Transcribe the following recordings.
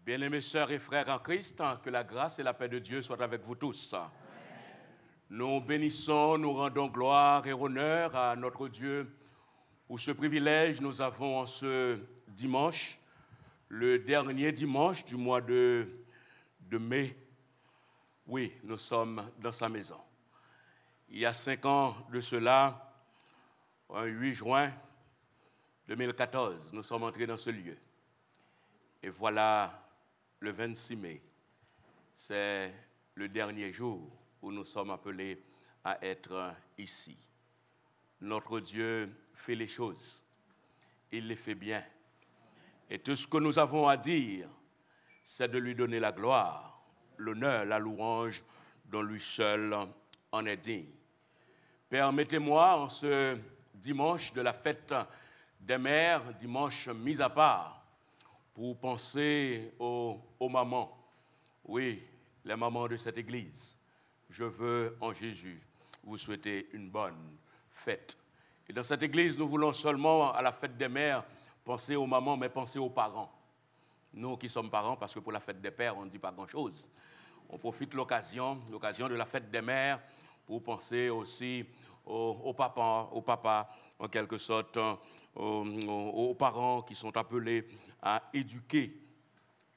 Bien-aimés sœurs et frères en Christ, que la grâce et la paix de Dieu soient avec vous tous. Amen. Nous bénissons, nous rendons gloire et honneur à notre Dieu pour ce privilège nous avons en ce dimanche, le dernier dimanche du mois de mai. Oui, nous sommes dans sa maison. Il y a 5 ans de cela, un 8 juin 2014, nous sommes entrés dans ce lieu. Et voilà, le 26 mai, c'est le dernier jour où nous sommes appelés à être ici. Notre Dieu fait les choses, il les fait bien. Et tout ce que nous avons à dire, c'est de lui donner la gloire, l'honneur, la louange dont lui seul en est digne. Permettez-moi, en ce dimanche de la fête des mères, dimanche mis à part, pour penser aux mamans. Oui, les mamans de cette église. Je veux, en Jésus, vous souhaiter une bonne fête. Et dans cette église, nous voulons seulement, à la fête des mères, penser aux mamans, mais penser aux parents. Nous qui sommes parents, parce que pour la fête des pères, on ne dit pas grand-chose. On profite l'occasion de la fête des mères, pour penser aussi aux papas, en quelque sorte, aux parents qui sont appelés à éduquer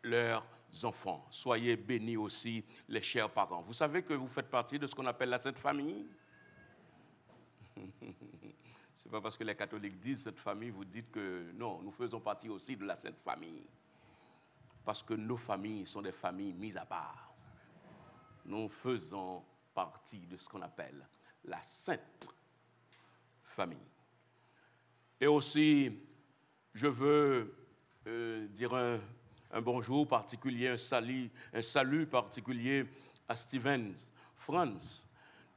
leurs enfants. Soyez bénis aussi, les chers parents. Vous savez que vous faites partie de ce qu'on appelle la Sainte Famille. Ce n'est pas parce que les catholiques disent Sainte Famille, vous dites que non, nous faisons partie aussi de la Sainte Famille. Parce que nos familles sont des familles mises à part. Nous faisons partie de ce qu'on appelle la Sainte Famille. Et aussi, je veux dire un bonjour particulier, un salut particulier à Steven Franz,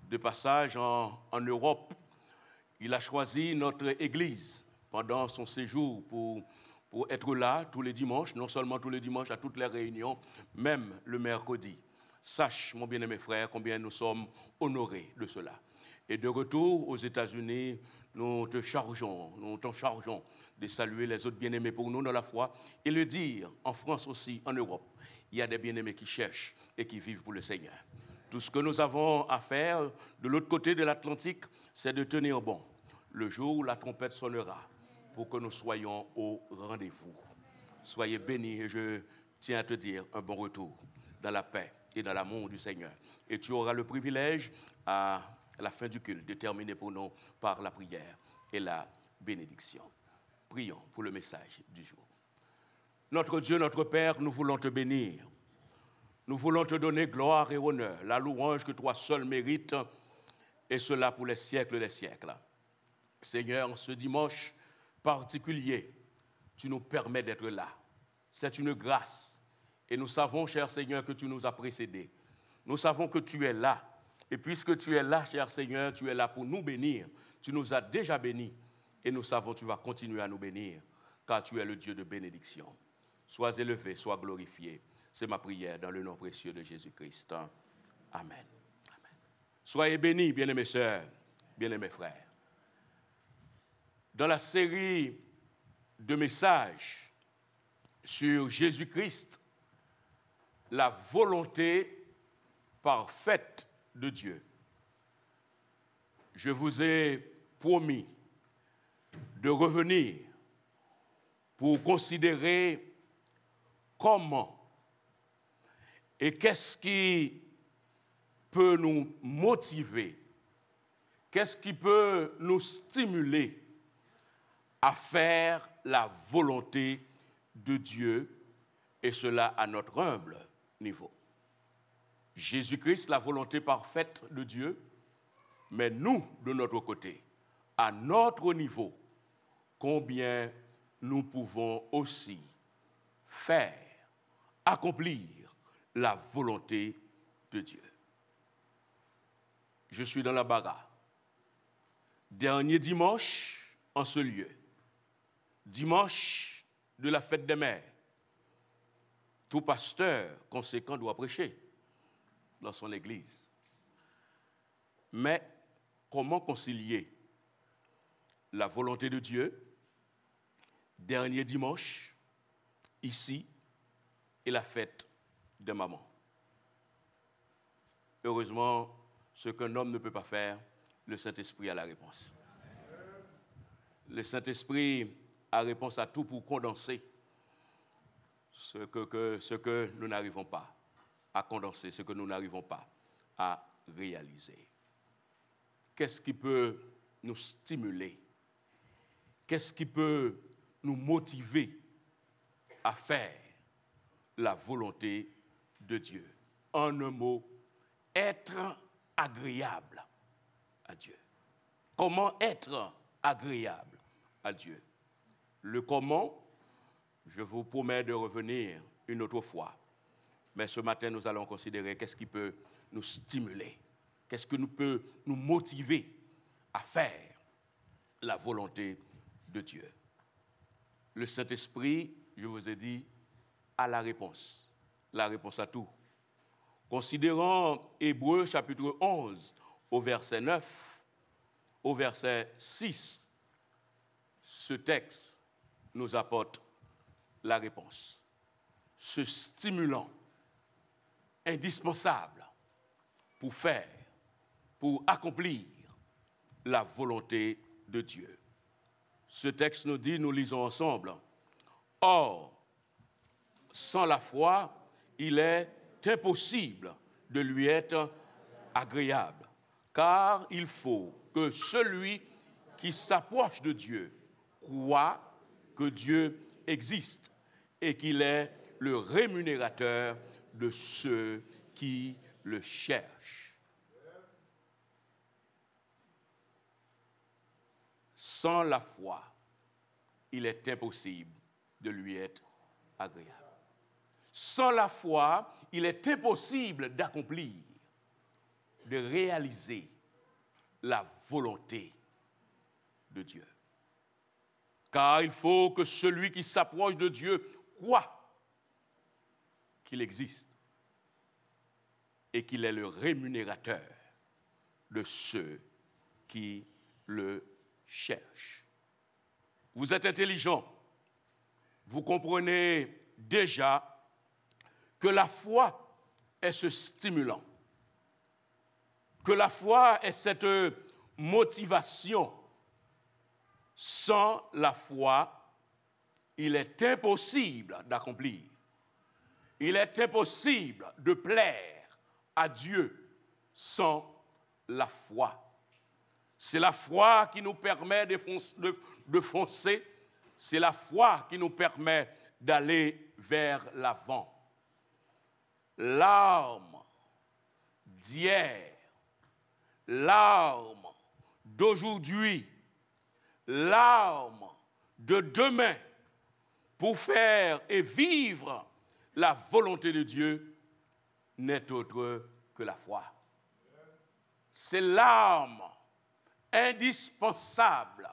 de passage en Europe. Il a choisi notre église pendant son séjour pour être là tous les dimanches, non seulement tous les dimanches, à toutes les réunions, même le mercredi. Sache, mon bien-aimé frère, combien nous sommes honorés de cela. Et de retour aux États-Unis, nous t'en chargeons de saluer les autres bien-aimés pour nous dans la foi et le dire en France aussi, en Europe. Il y a des bien-aimés qui cherchent et qui vivent pour le Seigneur. Tout ce que nous avons à faire de l'autre côté de l'Atlantique, c'est de tenir bon le jour où la trompette sonnera pour que nous soyons au rendez-vous. Soyez bénis et je tiens à te dire un bon retour dans la paix et dans l'amour du Seigneur. Et tu auras le privilège à la fin du culte de terminer pour nous par la prière et la bénédiction. Prions pour le message du jour. Notre Dieu, notre Père, nous voulons te bénir. Nous voulons te donner gloire et honneur, la louange que toi seul mérites, et cela pour les siècles des siècles. Seigneur, ce dimanche particulier, tu nous permets d'être là. C'est une grâce. Et nous savons, cher Seigneur, que tu nous as précédés. Nous savons que tu es là. Et puisque tu es là, cher Seigneur, tu es là pour nous bénir. Tu nous as déjà bénis. Et nous savons que tu vas continuer à nous bénir, car tu es le Dieu de bénédiction. Sois élevé, sois glorifié. C'est ma prière dans le nom précieux de Jésus-Christ. Amen. Amen. Soyez bénis, bien-aimés sœurs, bien-aimés frères. Dans la série de messages sur Jésus-Christ, la volonté parfaite de Dieu, je vous ai promis de revenir pour considérer comment et qu'est-ce qui peut nous motiver, qu'est-ce qui peut nous stimuler à faire la volonté de Dieu, et cela à notre humble niveau. Jésus-Christ, la volonté parfaite de Dieu, mais nous, de notre côté, à notre niveau, combien nous pouvons aussi faire, accomplir la volonté de Dieu. Je suis dans la bagarre. Dernier dimanche en ce lieu. Dimanche de la fête des mères. Tout pasteur conséquent doit prêcher dans son église. Mais comment concilier la volonté de Dieu, dernier dimanche, ici, et la fête de maman. Heureusement, ce qu'un homme ne peut pas faire, le Saint-Esprit a la réponse. Le Saint-Esprit a réponse à tout pour condenser ce que nous n'arrivons pas à condenser, ce que nous n'arrivons pas à réaliser. Qu'est-ce qui peut nous stimuler? Qu'est-ce qui peut nous motiver à faire la volonté de Dieu? En un mot, être agréable à Dieu. Comment être agréable à Dieu? Le comment, je vous promets de revenir une autre fois. Mais ce matin, nous allons considérer qu'est-ce qui peut nous stimuler, qu'est-ce qui peut nous motiver à faire la volonté de Dieu. Le Saint-Esprit, je vous ai dit, a la réponse à tout. Considérons Hébreux chapitre 11 au verset 9, au verset 6, ce texte nous apporte la réponse. Ce stimulant indispensable pour accomplir la volonté de Dieu. Ce texte nous dit, nous lisons ensemble, « Or, sans la foi, il est impossible de lui être agréable, car il faut que celui qui s'approche de Dieu croit que Dieu existe et qu'il est le rémunérateur de ceux qui le cherchent. » Sans la foi, il est impossible de lui être agréable. Sans la foi, il est impossible d'accomplir, de réaliser la volonté de Dieu. Car il faut que celui qui s'approche de Dieu croit qu'il existe et qu'il est le rémunérateur de ceux qui le cherchent. Vous êtes intelligent, vous comprenez déjà que la foi est ce stimulant, que la foi est cette motivation. Sans la foi, il est impossible d'accomplir. Il est impossible de plaire à Dieu sans la foi. C'est la foi qui nous permet de foncer, c'est la foi qui nous permet d'aller vers l'avant. L'arme d'hier, l'arme d'aujourd'hui, l'arme de demain pour faire et vivre la volonté de Dieu n'est autre que la foi. C'est l'arme indispensable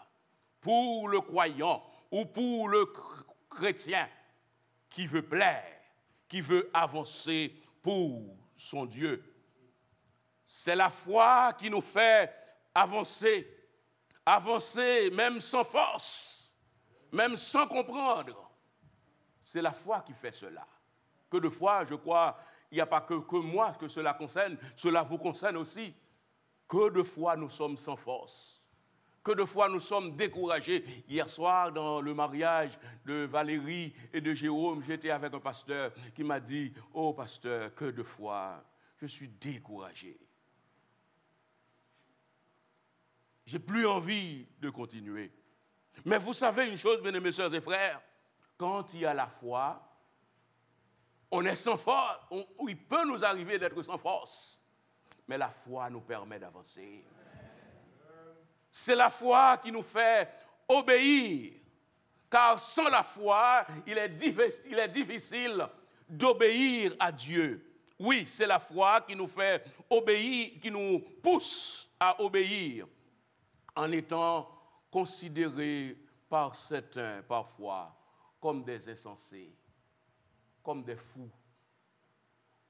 pour le croyant ou pour le chrétien qui veut plaire, qui veut avancer pour son Dieu. C'est la foi qui nous fait avancer même sans force, même sans comprendre. C'est la foi qui fait cela. Que de fois, je crois, il n'y a pas que moi que cela concerne, cela vous concerne aussi. Que de fois nous sommes sans force. Que de fois nous sommes découragés. Hier soir, dans le mariage de Valérie et de Jérôme, j'étais avec un pasteur qui m'a dit « Oh pasteur, que de fois je suis découragé. J'ai plus envie de continuer. » Mais vous savez une chose, bien-aimés sœurs et frères, quand il y a la foi, on est sans force. Il peut nous arriver d'être sans force. Mais la foi nous permet d'avancer. C'est la foi qui nous fait obéir. Car sans la foi, il est difficile d'obéir à Dieu. Oui, c'est la foi qui nous fait obéir, qui nous pousse à obéir en étant considérés par certains, parfois, comme des insensés, comme des fous.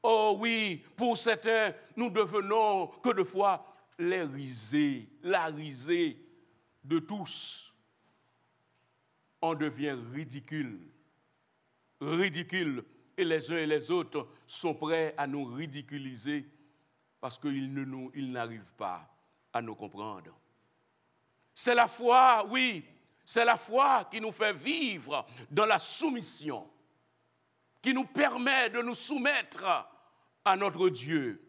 Oh oui, pour certains, nous devenons que de fois la risée de tous. On devient ridicule et les uns et les autres sont prêts à nous ridiculiser parce qu'ils n'arrivent pas à nous comprendre. C'est la foi, oui, c'est la foi qui nous fait vivre dans la soumission, qui nous permet de nous soumettre à notre Dieu,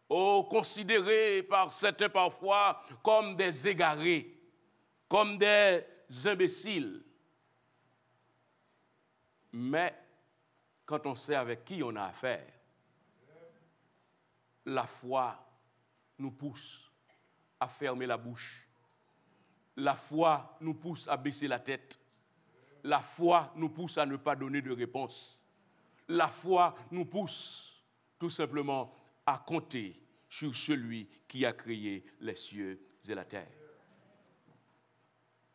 considérés par certains parfois comme des égarés, comme des imbéciles. Mais quand on sait avec qui on a affaire, la foi nous pousse à fermer la bouche. La foi nous pousse à baisser la tête. La foi nous pousse à ne pas donner de réponse. La foi nous pousse tout simplement à compter sur celui qui a créé les cieux et la terre.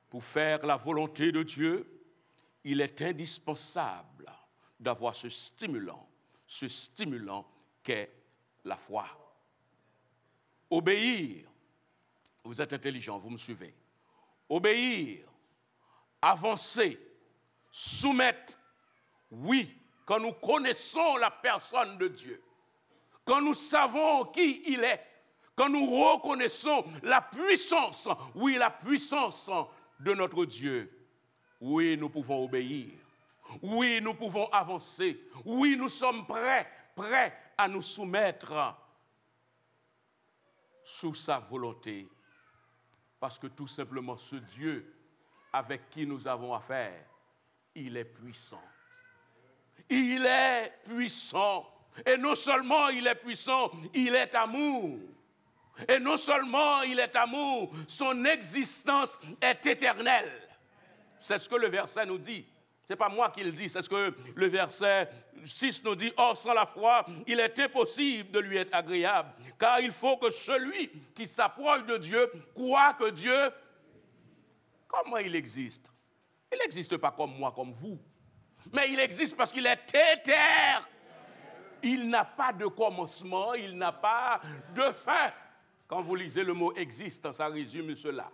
Pour faire la volonté de Dieu, il est indispensable d'avoir ce stimulant qu'est la foi. Obéir, vous êtes intelligent, vous me suivez. Obéir, avancer, soumettre, oui, quand nous connaissons la personne de Dieu, quand nous savons qui il est, quand nous reconnaissons la puissance, oui, la puissance de notre Dieu, oui, nous pouvons obéir, oui, nous pouvons avancer, oui, nous sommes prêts à nous soumettre sous sa volonté, parce que tout simplement ce Dieu avec qui nous avons affaire, il est puissant. Il est puissant. Et non seulement il est puissant, il est amour. Et non seulement il est amour, son existence est éternelle. C'est ce que le verset nous dit. Ce n'est pas moi qui le dis, c'est ce que le verset 6 nous dit. Or, sans la foi, il est impossible de lui être agréable. Car il faut que celui qui s'approche de Dieu croit que Dieu... Comment il existe? Il n'existe pas comme moi, comme vous. Mais il existe parce qu'il est éternel. Il n'a pas de commencement, il n'a pas de fin. Quand vous lisez le mot « existe », ça résume cela.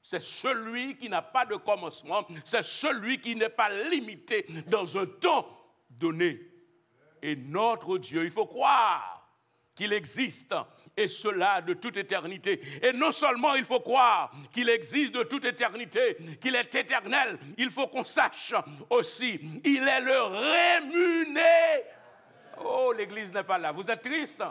C'est celui qui n'a pas de commencement, c'est celui qui n'est pas limité dans un temps donné. Et notre Dieu, il faut croire qu'il existe, et cela de toute éternité. Et non seulement il faut croire qu'il existe de toute éternité, qu'il est éternel, il faut qu'on sache aussi, il est le rémunéré. Oh, l'église n'est pas là, vous êtes triste?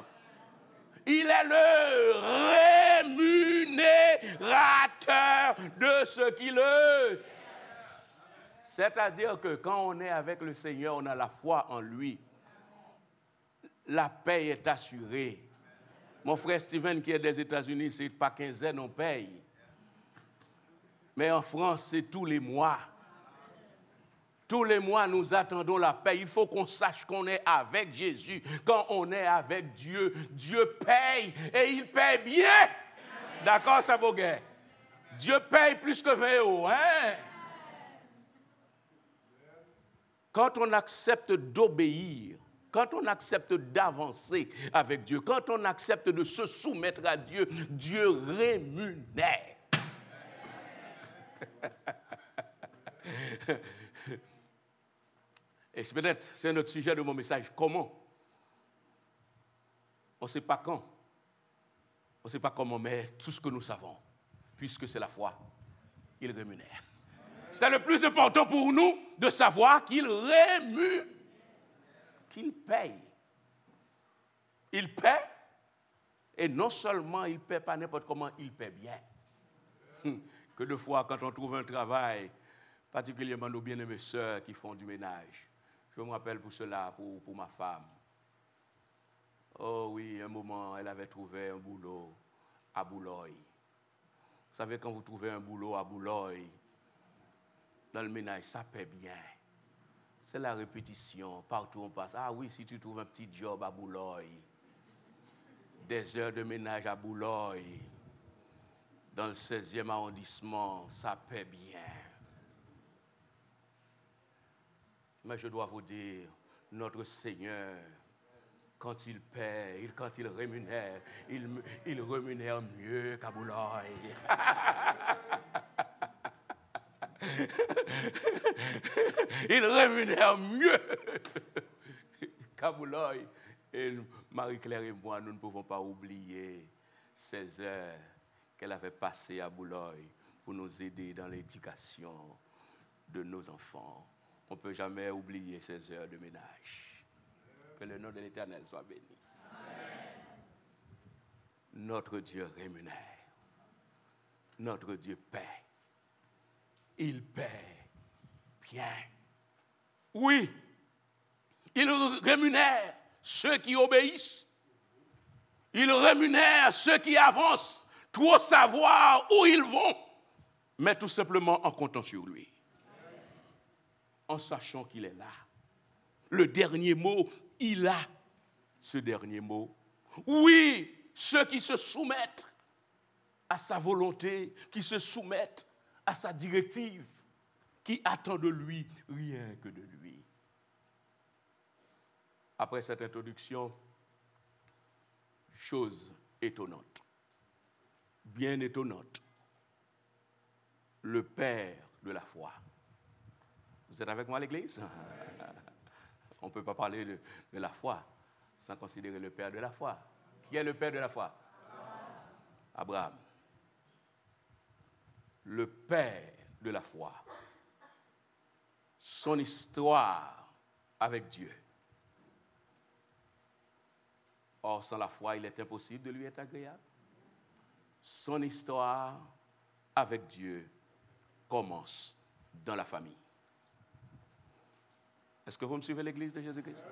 Il est le rémunérateur de ce qui le... C'est-à-dire que quand on est avec le Seigneur, on a la foi en lui. La paix est assurée. Mon frère Steven qui est des États-Unis, c'est pas quinzaine, on paye. Mais en France, c'est tous les mois. Tous les mois, nous attendons la paix. Il faut qu'on sache qu'on est avec Jésus. Quand on est avec Dieu, Dieu paye et il paye bien. D'accord, ça vaut guère. Dieu paye plus que 20 euros. Hein? Quand on accepte d'obéir, quand on accepte d'avancer avec Dieu, quand on accepte de se soumettre à Dieu, Dieu rémunère. Et peut-être, c'est notre sujet de mon message. Comment? On ne sait pas quand. On ne sait pas comment, mais tout ce que nous savons, puisque c'est la foi, il rémunère. C'est le plus important pour nous de savoir qu'il rémunère, qu'il paye. Il paie, et non seulement il ne paie pas n'importe comment, il paie bien. Que de fois, quand on trouve un travail, particulièrement nos bien-aimées sœurs qui font du ménage, je me rappelle pour cela, pour ma femme. Oh oui, un moment, elle avait trouvé un boulot à Boulogne. Vous savez, quand vous trouvez un boulot à Boulogne, dans le ménage, ça paie bien. C'est la répétition. Partout on passe. Ah oui, si tu trouves un petit job à Boulogne, des heures de ménage à Boulogne, dans le 16e arrondissement, ça paie bien. Mais je dois vous dire, notre Seigneur, quand il paie, quand il rémunère, il rémunère mieux qu'à Boulogne. Il rémunère mieux. qu'à Boulogne. Et Marie-Claire et moi, nous ne pouvons pas oublier ces heures qu'elle avait passées à Boulogne pour nous aider dans l'éducation de nos enfants. On ne peut jamais oublier ces heures de ménage. Que le nom de l'Éternel soit béni. Amen. Notre Dieu rémunère. Notre Dieu paie. Il paie bien. Oui, il rémunère ceux qui obéissent. Il rémunère ceux qui avancent, trop savoir où ils vont, mais tout simplement en comptant sur lui. En sachant qu'il est là. Le dernier mot, il a ce dernier mot. Oui, ceux qui se soumettent à sa volonté, qui se soumettent à sa directive, qui attend de lui rien que de lui. Après cette introduction, chose étonnante, bien étonnante, le Père de la foi. Vous êtes avec moi à l'église? On ne peut pas parler de la foi sans considérer le Père de la foi. Qui est le Père de la foi? Abraham. Le Père de la foi. Son histoire avec Dieu. Or, sans la foi, il est impossible de lui être agréable. Son histoire avec Dieu commence dans la famille. Est-ce que vous me suivez, l'Église de Jésus-Christ?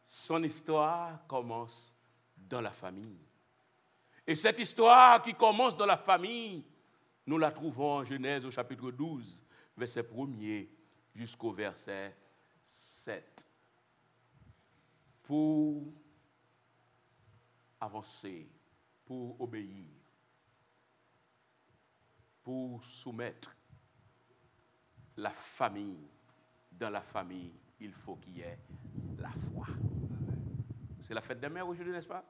Son histoire commence dans la famille. Et cette histoire qui commence dans la famille, nous la trouvons en Genèse au chapitre 12, verset 1er jusqu'au verset 7. Pour avancer, pour obéir, pour soumettre la famille. Dans la famille, il faut qu'il y ait la foi. C'est la fête des mères aujourd'hui, n'est-ce pas?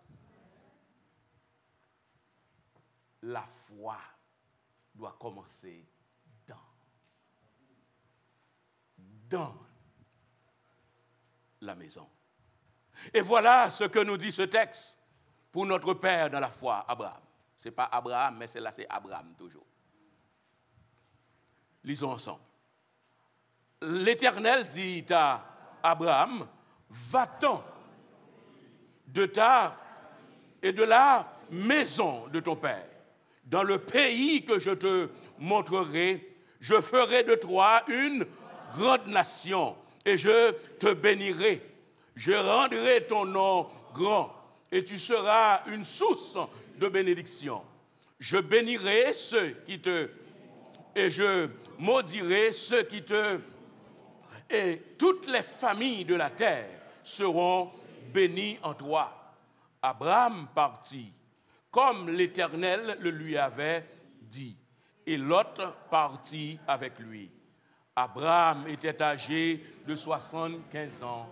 La foi doit commencer dans la maison. Et voilà ce que nous dit ce texte pour notre Père dans la foi, Abraham. Ce n'est pas Abraham, mais c'est Abraham toujours. Lisons ensemble. L'Éternel dit à Abraham, va-t'en de ta et de la maison de ton père, dans le pays que je te montrerai, je ferai de toi une grande nation et je te bénirai. Je rendrai ton nom grand et tu seras une source de bénédiction. Je bénirai ceux qui te et je maudirai ceux qui te et toutes les familles de la terre seront bénies en toi. Abraham partit comme l'Éternel le lui avait dit, et Lot partit avec lui. Abraham était âgé de 75 ans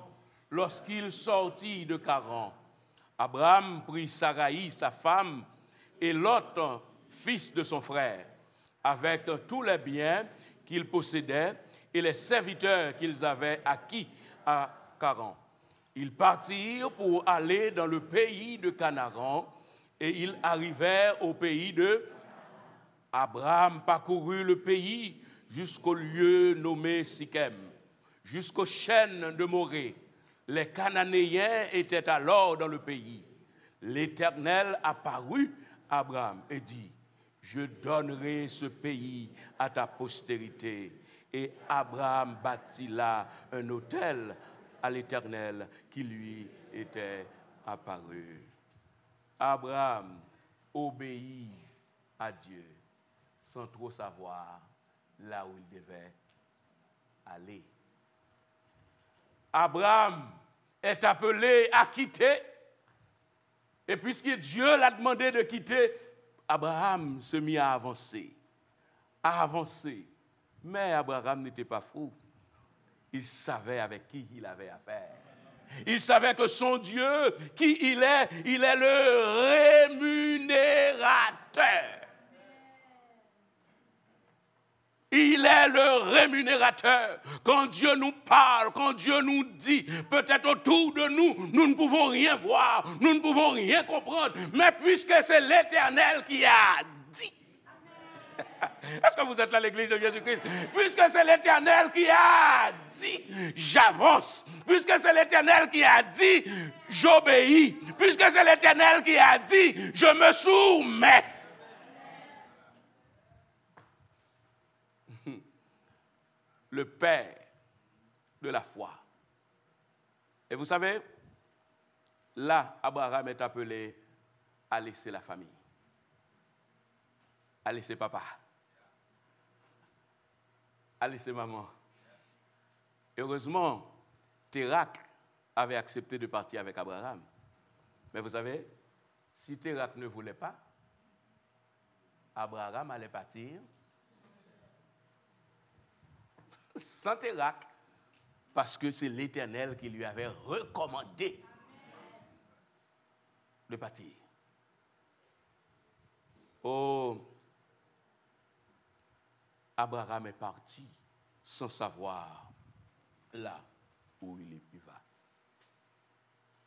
lorsqu'il sortit de Charan. Abraham prit Saraï, sa femme, et Lot, fils de son frère, avec tous les biens qu'ils possédaient et les serviteurs qu'ils avaient acquis à Charan. Ils partirent pour aller dans le pays de Canaan et ils arrivèrent au pays de Abraham parcourut le pays jusqu'au lieu nommé Sichem, jusqu'aux chênes de Morée. Les Cananéens étaient alors dans le pays. L'Éternel apparut à Abraham et dit, je donnerai ce pays à ta postérité. Et Abraham bâtit là un autel à l'Éternel qui lui était apparu. Abraham obéit à Dieu sans trop savoir là où il devait aller. Abraham est appelé à quitter, et puisque Dieu l'a demandé de quitter, Abraham se mit à avancer. Mais Abraham n'était pas fou. Il savait avec qui il avait affaire. Il savait que son Dieu, qui il est le rémunérateur. Il est le rémunérateur. Quand Dieu nous parle, quand Dieu nous dit, peut-être autour de nous, nous ne pouvons rien voir, nous ne pouvons rien comprendre, mais puisque c'est l'Éternel qui a dit. Est-ce que vous êtes là, l'église de Jésus-Christ? Puisque c'est l'Éternel qui a dit, j'avance. Puisque c'est l'Éternel qui a dit, j'obéis. Puisque c'est l'Éternel qui a dit, je me soumets. Le père de la foi. Et vous savez, là, Abraham est appelé à laisser la famille, à laisser papa, à laisser maman. Heureusement, Térak avait accepté de partir avec Abraham. Mais vous savez, si Térak ne voulait pas, Abraham allait partir sans Térak, parce que c'est l'Éternel qui lui avait recommandé de partir. Oh, Abraham est parti sans savoir là où il va.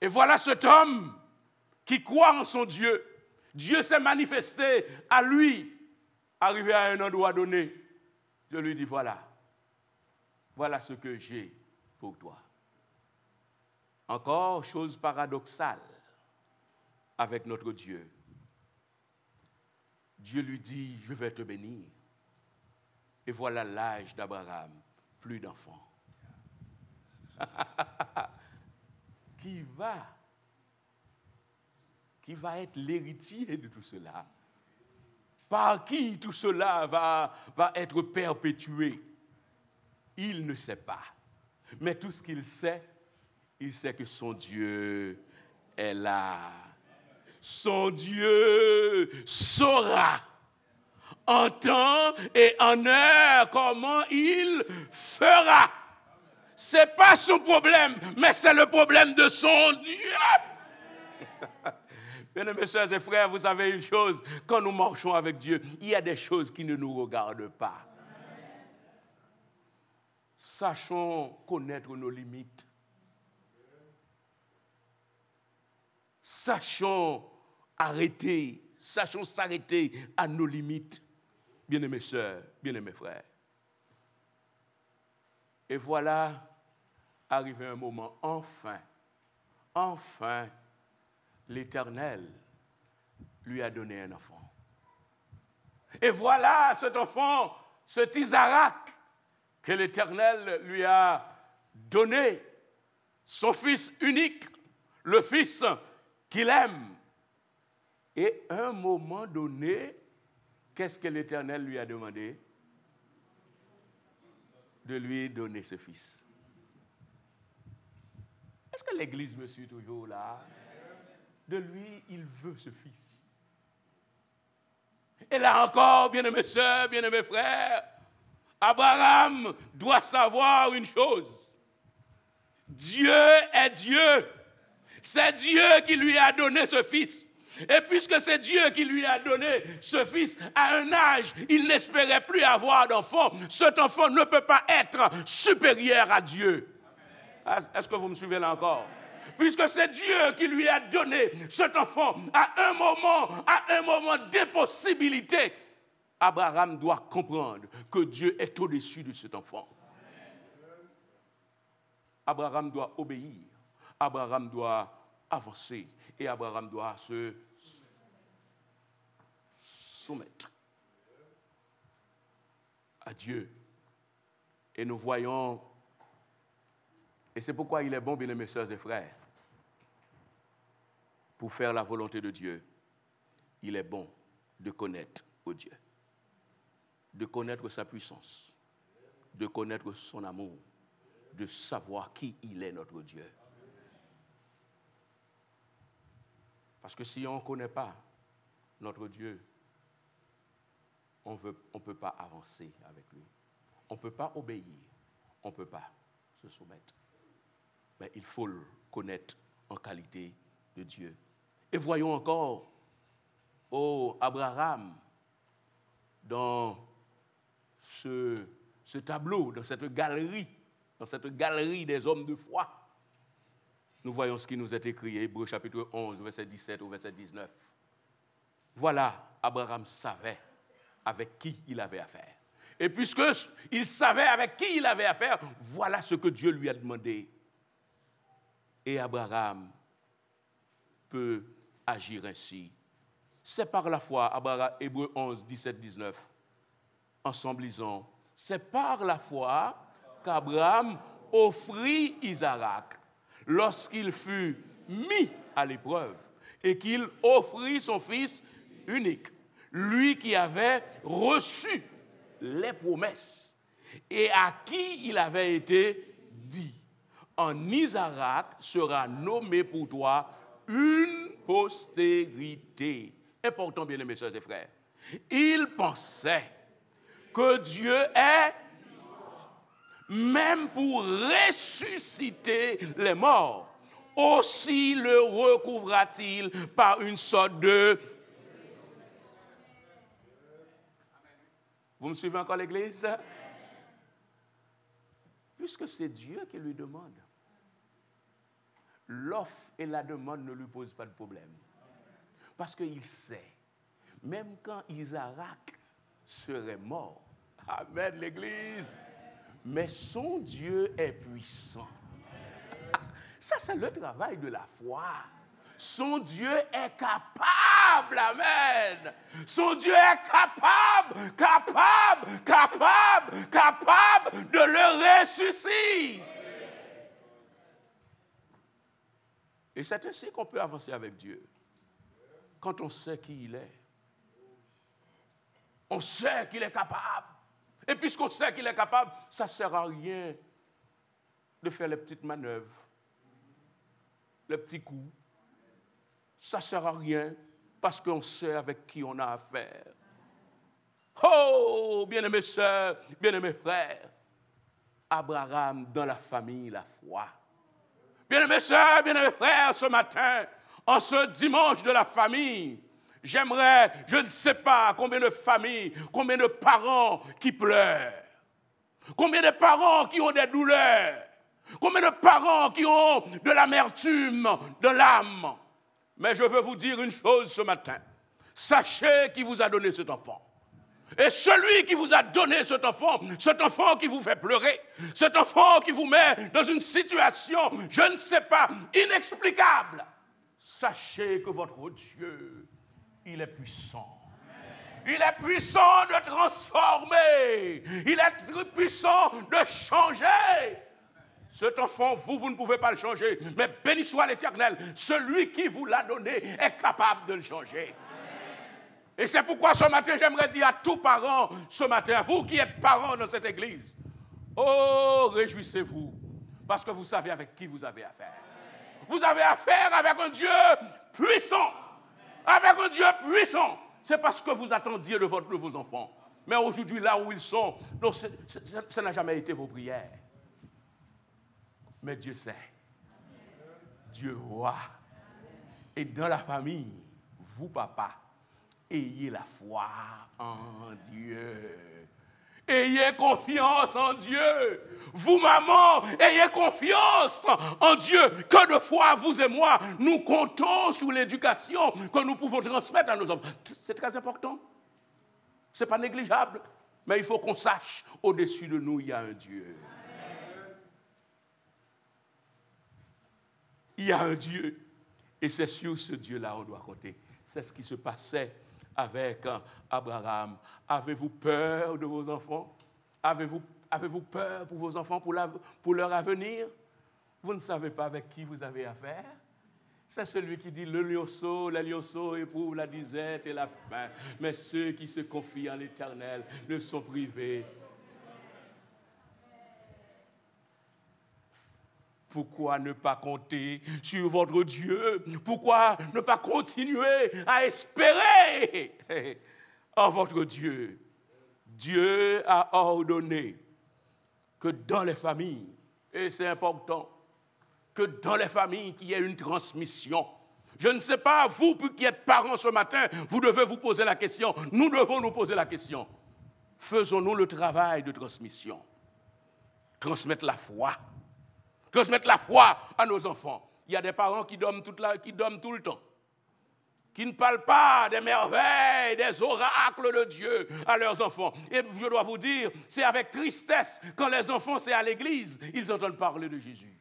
Et voilà cet homme qui croit en son Dieu. Dieu s'est manifesté à lui, arrivé à un endroit donné. Dieu lui dit, voilà ce que j'ai pour toi. Encore chose paradoxale avec notre Dieu. Dieu lui dit, je vais te bénir. Et voilà l'âge d'Abraham, plus d'enfants. Qui va être l'héritier de tout cela? Par qui tout cela va être perpétué? Il ne sait pas. Mais tout ce qu'il sait, il sait que son Dieu est là. Son Dieu saura en temps et en heure comment il fera. Ce n'est pas son problème, mais c'est le problème de son Dieu. Bien-aimés sœurs et frères, vous savez une chose, quand nous marchons avec Dieu, il y a des choses qui ne nous regardent pas. Sachons connaître nos limites. Sachons s'arrêter à nos limites, bien-aimés sœurs, bien-aimés frères. Et voilà, arrivé un moment, enfin, l'Éternel lui a donné un enfant. Et voilà cet enfant, cet Isaac, que l'Éternel lui a donné, son fils unique, le fils qu'il aime. Et à un moment donné, qu'est-ce que l'Éternel lui a demandé? De lui donner ce fils. Est-ce que l'Église me suit toujours là? De lui, il veut ce fils. Et là encore, bien-aimés sœurs, bien-aimés frères, Abraham doit savoir une chose. Dieu est Dieu. C'est Dieu qui lui a donné ce fils. Et puisque c'est Dieu qui lui a donné ce fils à un âge, il n'espérait plus avoir d'enfant. Cet enfant ne peut pas être supérieur à Dieu. Est-ce que vous me suivez là encore? Puisque c'est Dieu qui lui a donné cet enfant à un moment d'impossibilité, Abraham doit comprendre que Dieu est au-dessus de cet enfant. Abraham doit obéir. Abraham doit avancer. Et Abraham doit se soumettre à Dieu. Et nous voyons, et c'est pourquoi il est bon, bien-aimés sœurs et frères, pour faire la volonté de Dieu, il est bon de connaître Dieu, de connaître sa puissance, de connaître son amour, de savoir qui il est, notre Dieu. Parce que si on ne connaît pas notre Dieu, on ne peut pas avancer avec lui. On ne peut pas obéir. On ne peut pas se soumettre. Mais il faut le connaître en qualité de Dieu. Et voyons encore, Abraham, dans ce tableau, dans cette galerie des hommes de foi, nous voyons ce qui nous est écrit, Hébreux chapitre 11, verset 17 au verset 19. Voilà, Abraham savait avec qui il avait affaire. Et puisqu'il savait avec qui il avait affaire, voilà ce que Dieu lui a demandé. Et Abraham peut agir ainsi. C'est par la foi, Hébreux 11, 17, 19, ensemble lisons, c'est par la foi qu'Abraham offrit Isaac lorsqu'il fut mis à l'épreuve et qu'il offrit son fils unique, lui qui avait reçu les promesses et à qui il avait été dit, en Isaac sera nommé pour toi une postérité. Important, bien-aimés sœurs et frères. Il pensait que Dieu est même pour ressusciter les morts. Aussi le recouvra-t-il par une sorte de... Vous me suivez encore l'Église? Puisque c'est Dieu qui lui demande, l'offre et la demande ne lui posent pas de problème. Parce qu'il sait, même quand Isaac serait mort, amen l'Église, mais son Dieu est puissant. Ça, c'est le travail de la foi. Son Dieu est capable, amen. Son Dieu est capable de le ressusciter. Et c'est ainsi qu'on peut avancer avec Dieu. Quand on sait qui il est. On sait qu'il est capable. Et puisqu'on sait qu'il est capable, ça ne sert à rien de faire les petites manœuvres, les petits coups. Ça ne sert à rien parce qu'on sait avec qui on a affaire. Oh, bien-aimés sœurs, bien-aimés frères, Abraham dans la famille, la foi. Bien-aimés sœurs, bien-aimés frères, ce matin, en ce dimanche de la famille, j'aimerais, je ne sais pas combien de familles, combien de parents qui pleurent, combien de parents qui ont des douleurs, combien de parents qui ont de l'amertume de l'âme. Mais je veux vous dire une chose ce matin. Sachez qui vous a donné cet enfant. Et celui qui vous a donné cet enfant qui vous fait pleurer, cet enfant qui vous met dans une situation, je ne sais pas, inexplicable. Sachez que votre Dieu, il est puissant. Il est puissant de transformer. Il est puissant de changer. Cet enfant, vous ne pouvez pas le changer. Mais béni soit l'Éternel. Celui qui vous l'a donné est capable de le changer. Et c'est pourquoi ce matin, j'aimerais dire à tous parents, ce matin, vous qui êtes parents dans cette église, oh, réjouissez-vous, parce que vous savez avec qui vous avez affaire. Vous avez affaire avec un Dieu puissant. Avec un Dieu puissant. C'est parce que vous attendiez de vos enfants. Mais aujourd'hui, là où ils sont, non, ça n'a jamais été vos prières. Mais Dieu sait. Dieu voit. Et dans la famille, vous, papa, ayez la foi en Dieu. Ayez confiance en Dieu. Vous, maman, ayez confiance en Dieu. Que de fois, vous et moi, nous comptons sur l'éducation que nous pouvons transmettre à nos enfants. C'est très important. Ce n'est pas négligeable. Mais il faut qu'on sache, au-dessus de nous, il y a un Dieu. Il y a un Dieu. Et c'est sur ce Dieu-là qu'on doit compter. C'est ce qui se passait avec Abraham. Avez-vous peur de vos enfants? Avez-vous peur pour vos enfants, pour leur avenir? Vous ne savez pas avec qui vous avez affaire? C'est celui qui dit le lionceau éprouve la disette et la faim. Mais ceux qui se confient en l'Éternel ne sont privés. Pourquoi ne pas compter sur votre Dieu? Pourquoi ne pas continuer à espérer en votre Dieu? Dieu a ordonné que dans les familles, et c'est important, que dans les familles, qu'il y ait une transmission. Je ne sais pas, vous qui êtes parents ce matin, vous devez vous poser la question. Nous devons nous poser la question. faisons-nous le travail de transmission. Transmettre la foi. Transmettre la foi à nos enfants. Il y a des parents qui dorment tout le temps, qui ne parlent pas des merveilles, des oracles de Dieu à leurs enfants. Et je dois vous dire, c'est avec tristesse, quand les enfants, c'est à l'église, ils entendent parler de Jésus.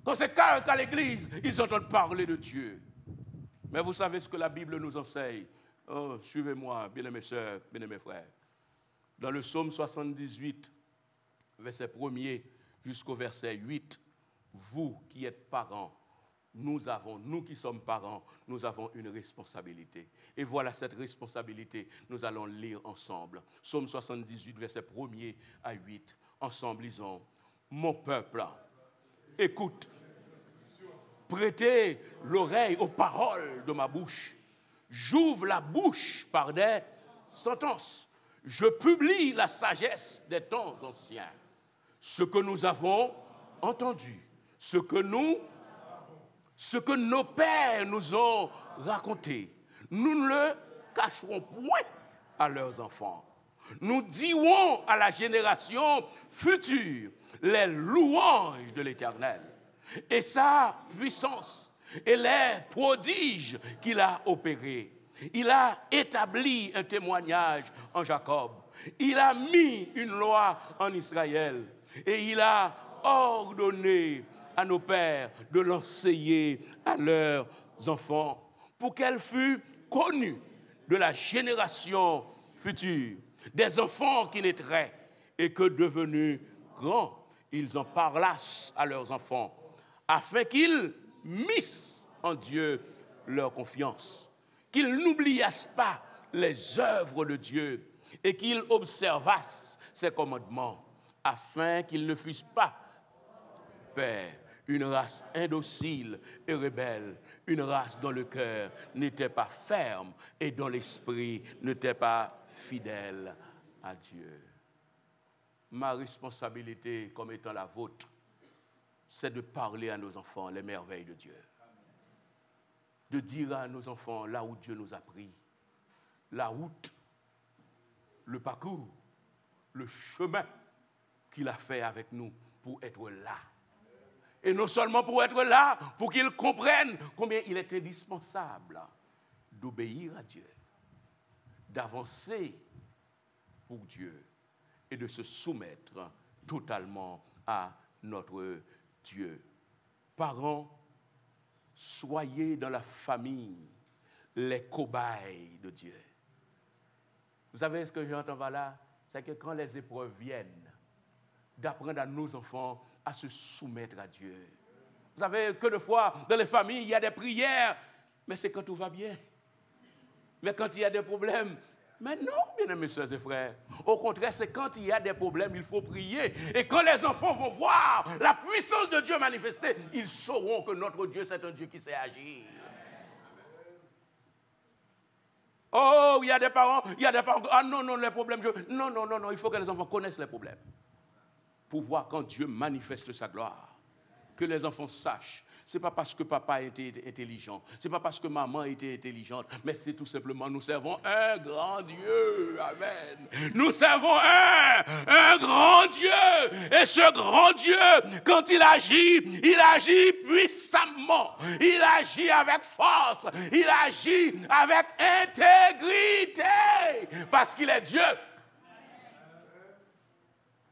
Quand c'est qu'à l'église, ils entendent parler de Dieu. Mais vous savez ce que la Bible nous enseigne. Oh, suivez-moi, bien-aimés sœurs, bien-aimés frères. Dans le psaume 78, verset 1er jusqu'au verset 8, vous qui êtes parents, nous qui sommes parents, nous avons une responsabilité. Et voilà cette responsabilité, nous allons lire ensemble. Psaume 78, verset 1er à 8. Ensemble, lisons. Mon peuple, écoute, prêtez l'oreille aux paroles de ma bouche. J'ouvre la bouche par des sentences. Je publie la sagesse des temps anciens. Ce que nous avons entendu, ce que nos pères nous ont raconté, nous ne le cacherons point à leurs enfants. Nous dirons à la génération future les louanges de l'Éternel et sa puissance et les prodiges qu'il a opérés. Il a établi un témoignage en Jacob. Il a mis une loi en Israël. Et il a ordonné à nos pères de l'enseigner à leurs enfants pour qu'elle fût connue de la génération future, des enfants qui naîtraient et que devenus grands, ils en parlassent à leurs enfants afin qu'ils missent en Dieu leur confiance, qu'ils n'oubliassent pas les œuvres de Dieu et qu'ils observassent ses commandements, afin qu'ils ne fussent pas, Père, une race indocile et rebelle, une race dont le cœur n'était pas ferme et dont l'esprit n'était pas fidèle à Dieu. Ma responsabilité comme étant la vôtre, c'est de parler à nos enfants les merveilles de Dieu. De dire à nos enfants là où Dieu nous a pris, la route, le parcours, le chemin qu'il a fait avec nous pour être là. Et non seulement pour être là, pour qu'ils comprennent combien il est indispensable d'obéir à Dieu, d'avancer pour Dieu et de se soumettre totalement à notre Dieu. Parents, soyez dans la famille les cobayes de Dieu. Vous savez ce que j'entends par là? C'est que quand les épreuves viennent, d'apprendre à nos enfants à se soumettre à Dieu. Vous savez que de fois, dans les familles, il y a des prières, mais c'est quand tout va bien. Mais quand il y a des problèmes, mais non, bien-aimés sœurs et frères. Au contraire, c'est quand il y a des problèmes, il faut prier. Et quand les enfants vont voir la puissance de Dieu manifestée, ils sauront que notre Dieu, c'est un Dieu qui sait agir. Oh, il y a des parents, ah non, les problèmes, non, il faut que les enfants connaissent les problèmes. Pour voir quand Dieu manifeste sa gloire. Que les enfants sachent. Ce n'est pas parce que papa était intelligent, ce n'est pas parce que maman était intelligente, mais c'est tout simplement, nous servons un grand Dieu. Amen. Nous servons un grand Dieu. Et ce grand Dieu, quand il agit puissamment. Il agit avec force. Il agit avec intégrité. Parce qu'il est Dieu.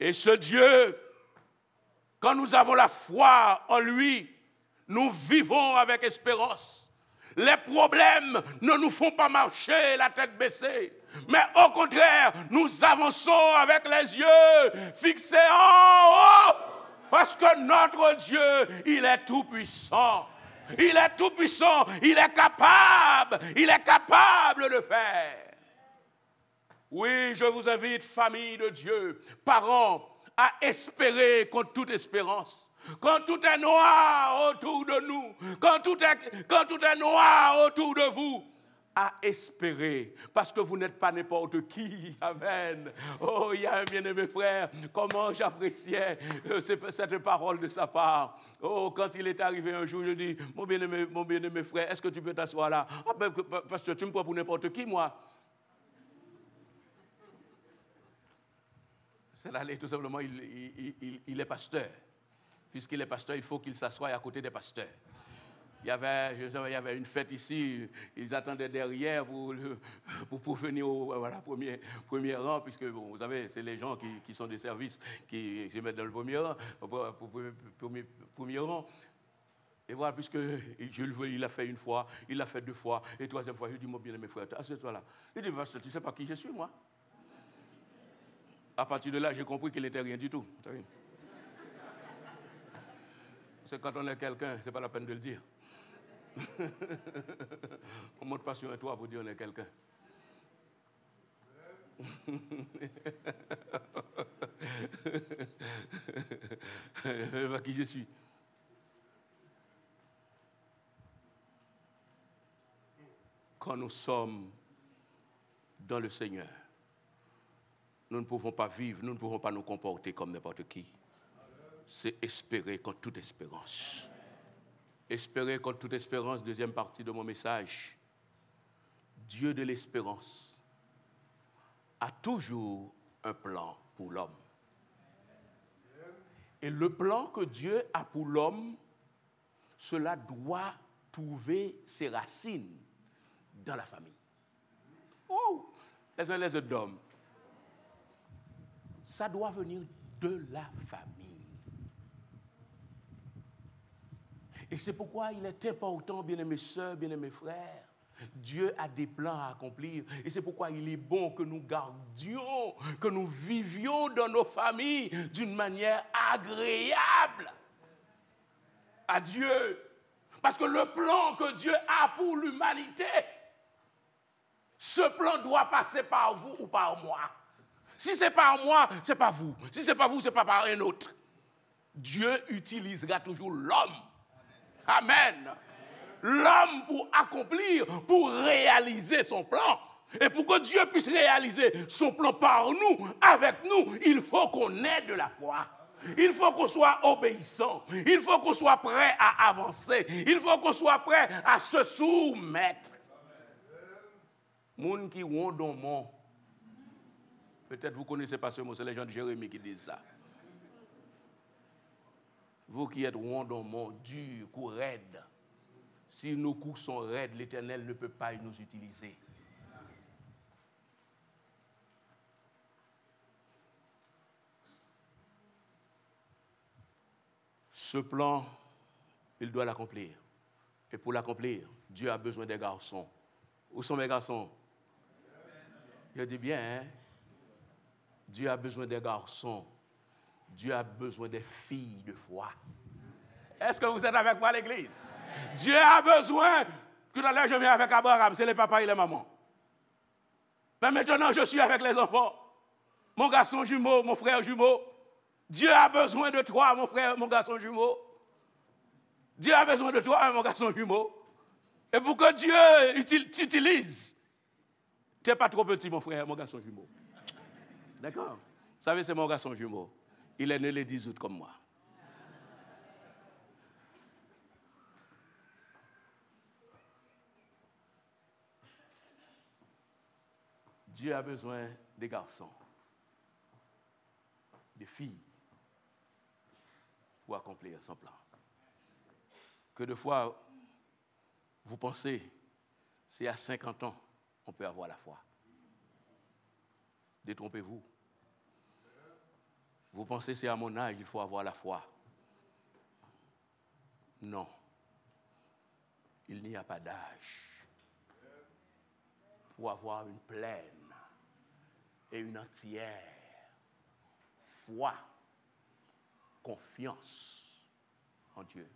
Et ce Dieu, quand nous avons la foi en lui, nous vivons avec espérance. Les problèmes ne nous font pas marcher la tête baissée, mais au contraire, nous avançons avec les yeux fixés en haut, parce que notre Dieu, il est tout puissant. Il est tout puissant, il est capable de faire. Oui, je vous invite, famille de Dieu, parents, à espérer contre toute espérance. Quand tout est noir autour de nous, quand tout est noir autour de vous, à espérer, parce que vous n'êtes pas n'importe qui. Amen. Oh, il y a un bien-aimé frère, comment j'appréciais cette parole de sa part. Oh, quand il est arrivé un jour, je dis, mon bien-aimé frère, est-ce que tu peux t'asseoir là? Ah ben, parce que tu me prends pour n'importe qui, moi. C'est là, tout simplement, il est pasteur. Puisqu'il est pasteur, il faut qu'il s'assoie à côté des pasteurs. Il y avait une fête ici, ils attendaient derrière pour venir au premier rang, puisque bon, vous savez, c'est les gens qui sont des services qui se mettent dans le premier rang, premier rang. Et voilà, puisque je le veux, il l'a fait une fois, il l'a fait deux fois, et troisième fois, je dis, mon bien-aimé frère, assieds-toi là. Il dit, pasteur, tu ne sais pas qui je suis, moi. À partir de là, j'ai compris qu'il n'était rien du tout. C'est quand on est quelqu'un, ce n'est pas la peine de le dire. On ne monte pas sur un toit pour dire on est quelqu'un. Je ne sais pas qui je suis. Quand nous sommes dans le Seigneur, nous ne pouvons pas vivre, nous ne pouvons pas nous comporter comme n'importe qui. C'est espérer contre toute espérance. Espérer contre toute espérance, deuxième partie de mon message. Dieu de l'espérance a toujours un plan pour l'homme. Et le plan que Dieu a pour l'homme, cela doit trouver ses racines dans la famille. Oh, les uns les autres d'hommes. Ça doit venir de la famille. Et c'est pourquoi il est important, bien-aimés sœurs, bien-aimés frères, Dieu a des plans à accomplir. Et c'est pourquoi il est bon que nous gardions, que nous vivions dans nos familles d'une manière agréable à Dieu. Parce que le plan que Dieu a pour l'humanité, ce plan doit passer par vous ou par moi. Si ce n'est pas par moi, ce n'est pas vous. Si ce n'est pas vous, ce n'est pas par un autre. Dieu utilisera toujours l'homme. Amen. L'homme pour accomplir, pour réaliser son plan. Et pour que Dieu puisse réaliser son plan par nous, avec nous, il faut qu'on ait de la foi. Il faut qu'on soit obéissant. Il faut qu'on soit prêt à avancer. Il faut qu'on soit prêt à se soumettre. Moun qui ont dans mon. Peut-être vous ne connaissez pas ce mot, c'est les gens de Jérémie qui disent ça. Vous qui êtes rondement, dur, coups raides, si nos coups sont raides, l'Éternel ne peut pas nous utiliser. Ce plan, il doit l'accomplir. Et pour l'accomplir, Dieu a besoin des garçons. Où sont mes garçons? Je dis bien, hein? Dieu a besoin des garçons. Dieu a besoin des filles de foi. Est-ce que vous êtes avec moi à l'église? Dieu a besoin. Tout à l'heure, je viens avec Abraham, c'est les papas et les mamans. Mais maintenant, je suis avec les enfants. Mon garçon jumeau, mon frère jumeau. Dieu a besoin de toi, mon frère, mon garçon jumeau. Dieu a besoin de toi, mon garçon jumeau. Et pour que Dieu t'utilise, tu n'es pas trop petit, mon frère, mon garçon jumeau. D'accord? Vous savez, c'est mon garçon jumeau. Il est né le 10 août comme moi. Dieu a besoin des garçons, des filles, pour accomplir son plan. Que de fois, vous pensez, c'est à 50 ans, on peut avoir la foi. Détrompez-vous. Vous pensez c'est à mon âge, il faut avoir la foi. Non. Il n'y a pas d'âge pour avoir une pleine et une entière foi, confiance en Dieu.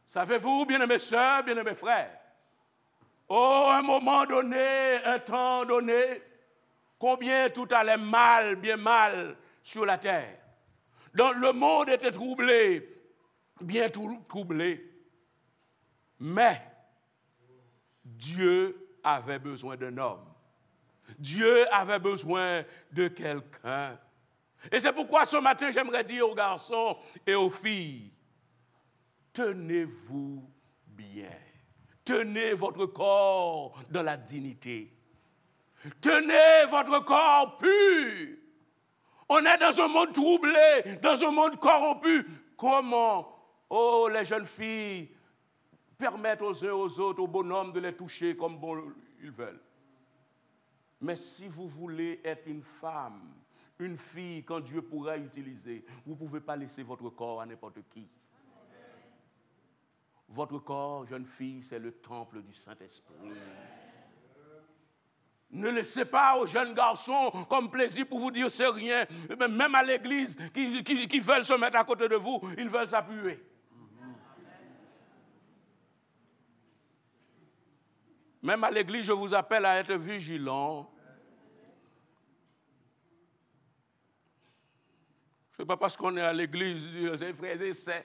Savez-vous, bien-aimés sœurs, bien-aimés frères, à un moment donné, un temps donné, combien tout allait mal, bien mal sur la terre. Donc le monde était troublé, bien troublé. Mais Dieu avait besoin d'un homme. Dieu avait besoin de quelqu'un. Et c'est pourquoi ce matin, j'aimerais dire aux garçons et aux filles, tenez-vous bien. Tenez votre corps dans la dignité. Tenez votre corps pur. On est dans un monde troublé, dans un monde corrompu. Comment, oh, les jeunes filles permettent aux uns aux autres, aux bonhommes, de les toucher comme bon ils veulent. Mais si vous voulez être une femme, une fille quand Dieu pourra utiliser, vous ne pouvez pas laisser votre corps à n'importe qui. Votre corps, jeune fille, c'est le temple du Saint-Esprit. Ne laissez pas aux jeunes garçons comme plaisir pour vous dire c'est rien. Même à l'église, qui veulent se mettre à côté de vous, ils veulent s'appuyer. Même à l'église, je vous appelle à être vigilant. Ce n'est pas parce qu'on est à l'église, c'est frères et sœurs.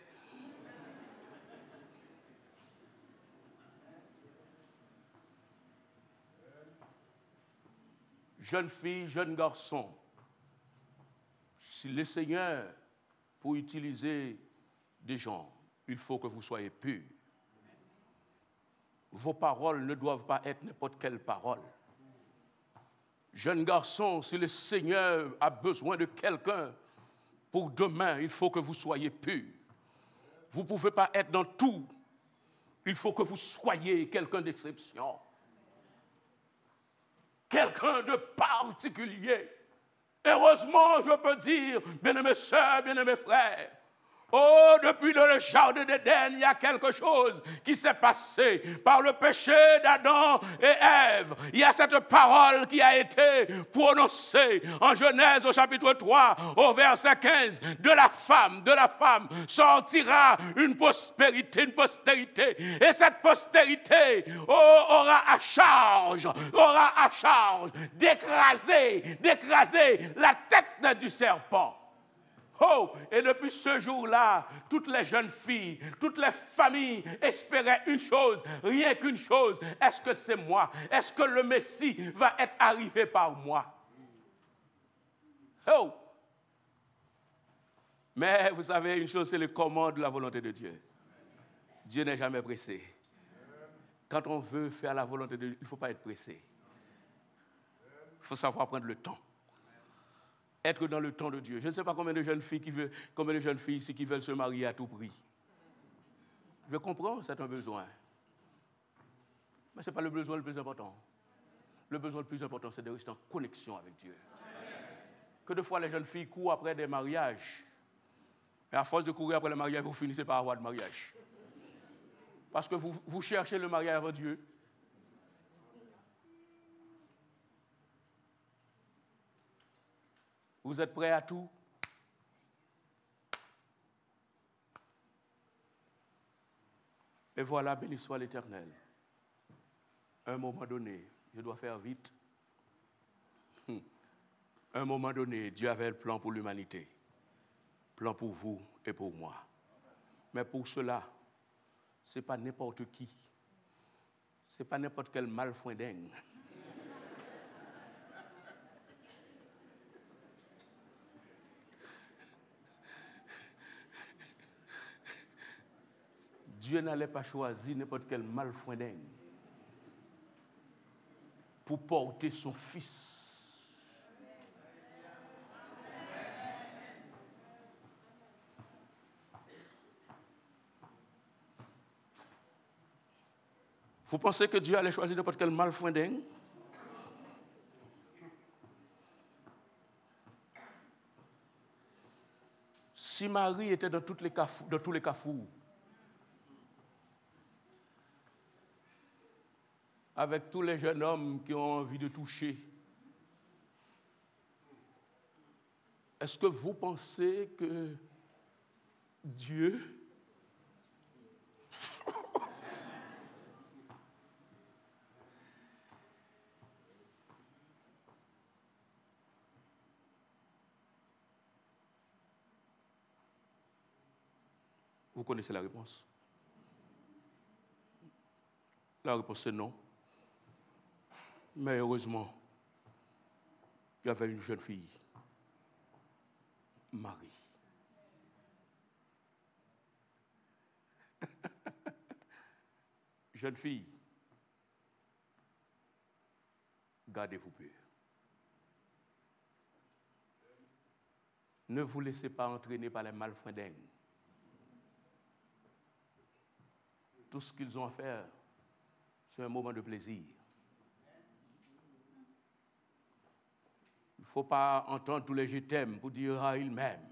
Jeunes filles, jeunes garçons, si le Seigneur, pour utiliser des gens, il faut que vous soyez purs. Vos paroles ne doivent pas être n'importe quelle parole. Jeunes garçons, si le Seigneur a besoin de quelqu'un pour demain, il faut que vous soyez purs. Vous ne pouvez pas être dans tout. Il faut que vous soyez quelqu'un d'exception. Quelqu'un de particulier. Heureusement, je peux dire, bien-aimés sœurs, bien-aimés frères, oh, depuis le jardin d'Éden, il y a quelque chose qui s'est passé par le péché d'Adam et Ève. Il y a cette parole qui a été prononcée en Genèse au chapitre 3, au verset 15. De la femme sortira une postérité. Et cette postérité aura à charge d'écraser la tête du serpent. Oh, et depuis ce jour-là, toutes les jeunes filles, toutes les familles espéraient une chose, rien qu'une chose. Est-ce que c'est moi? Est-ce que le Messie va être arrivé par moi? Oh! Mais vous savez, une chose, c'est le commande de la volonté de Dieu. Dieu n'est jamais pressé. Quand on veut faire la volonté de Dieu, il ne faut pas être pressé. Il faut savoir prendre le temps. Être dans le temps de Dieu. Je ne sais pas combien de jeunes filles ici qui veulent se marier à tout prix. Je comprends, c'est un besoin. Mais ce n'est pas le besoin le plus important. Le besoin le plus important, c'est de rester en connexion avec Dieu. Que de fois les jeunes filles courent après des mariages. Et à force de courir après le mariage, vous finissez par avoir de mariage. Parce que vous cherchez le mariage avant Dieu. Vous êtes prêts à tout? Et voilà, béni soit l'Éternel. À un moment donné, je dois faire vite. À un moment donné, Dieu avait le plan pour l'humanité. Plan pour vous et pour moi. Mais pour cela, ce n'est pas n'importe qui. Ce n'est pas n'importe quel malfoinding. Dieu n'allait pas choisir n'importe quel malfoinding pour porter son fils. Vous pensez que Dieu allait choisir n'importe quel malfoinding? Si Marie était dans tous les carrefours, avec tous les jeunes hommes qui ont envie de toucher, est-ce que vous pensez que Dieu Vous connaissez la réponse? La réponse c'est non. Mais heureusement, il y avait une jeune fille, Marie. Jeune fille, gardez-vous pur. Ne vous laissez pas entraîner par les malfredins. Tout ce qu'ils ont à faire, c'est un moment de plaisir. Il ne faut pas entendre tous les je t'aime pour dire ah, il m'aime.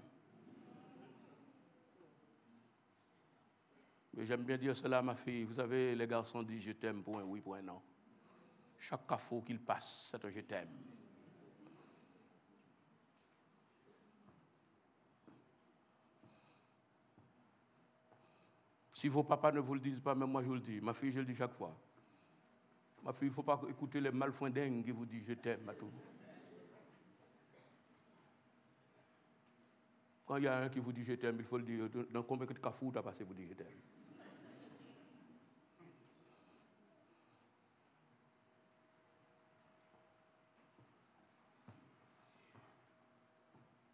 Mais j'aime bien dire cela à ma fille. Vous savez, les garçons disent je t'aime pour un oui, pour un non. Chaque carrefour qu'il passe, c'est un je t'aime. Si vos papas ne vous le disent pas, même moi je vous le dis. Ma fille, je le dis chaque fois. Ma fille, il ne faut pas écouter les malfondingues qui vous disent je t'aime à tout. Quand il y a un qui vous dit je t'aime, il faut le dire. Dans combien de carrefours tu as passé pour dire je t'aime?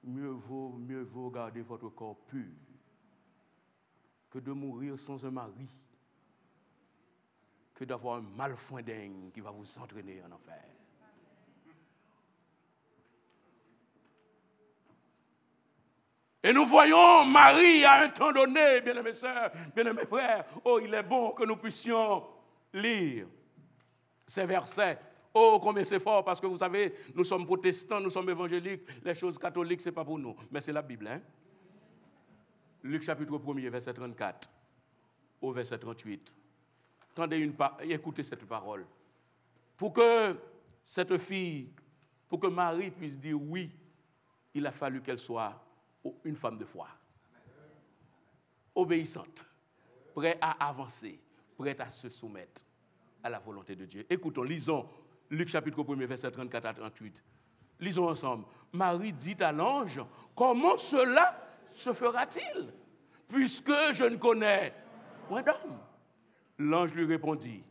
Mieux vaut garder votre corps pur que de mourir sans un mari, que d'avoir un malfondingue qui va vous entraîner en enfer. Et nous voyons Marie à un temps donné, bien-aimés sœurs, bien-aimés frères, oh, il est bon que nous puissions lire ces versets. Oh, combien c'est fort, parce que vous savez, nous sommes protestants, nous sommes évangéliques, les choses catholiques, ce n'est pas pour nous, mais c'est la Bible. Hein? Luc chapitre 1er, verset 34, au verset 38. Écoutez cette parole. Pour que cette fille, pour que Marie puisse dire oui, il a fallu qu'elle soit une femme de foi, obéissante, prête à avancer, prête à se soumettre à la volonté de Dieu. Écoutons, lisons Luc chapitre 1er, verset 34 à 38. Lisons ensemble. Marie dit à l'ange, comment cela se fera-t-il, puisque je ne connais point d'homme? L'ange lui répondit,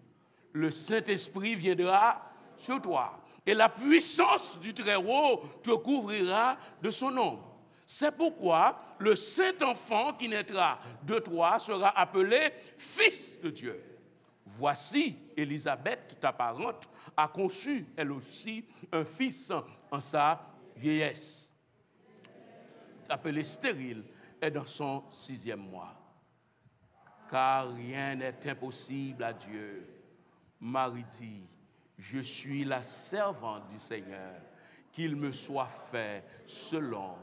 le Saint-Esprit viendra sur toi, et la puissance du Très-Haut te couvrira de son ombre. C'est pourquoi le Saint-Enfant qui naîtra de toi sera appelé Fils de Dieu. Voici, Élisabeth, ta parente, a conçu, elle aussi, un fils en sa vieillesse. Appelé stérile, est dans son 6e mois. Car rien n'est impossible à Dieu. Marie dit, je suis la servante du Seigneur, qu'il me soit fait selon.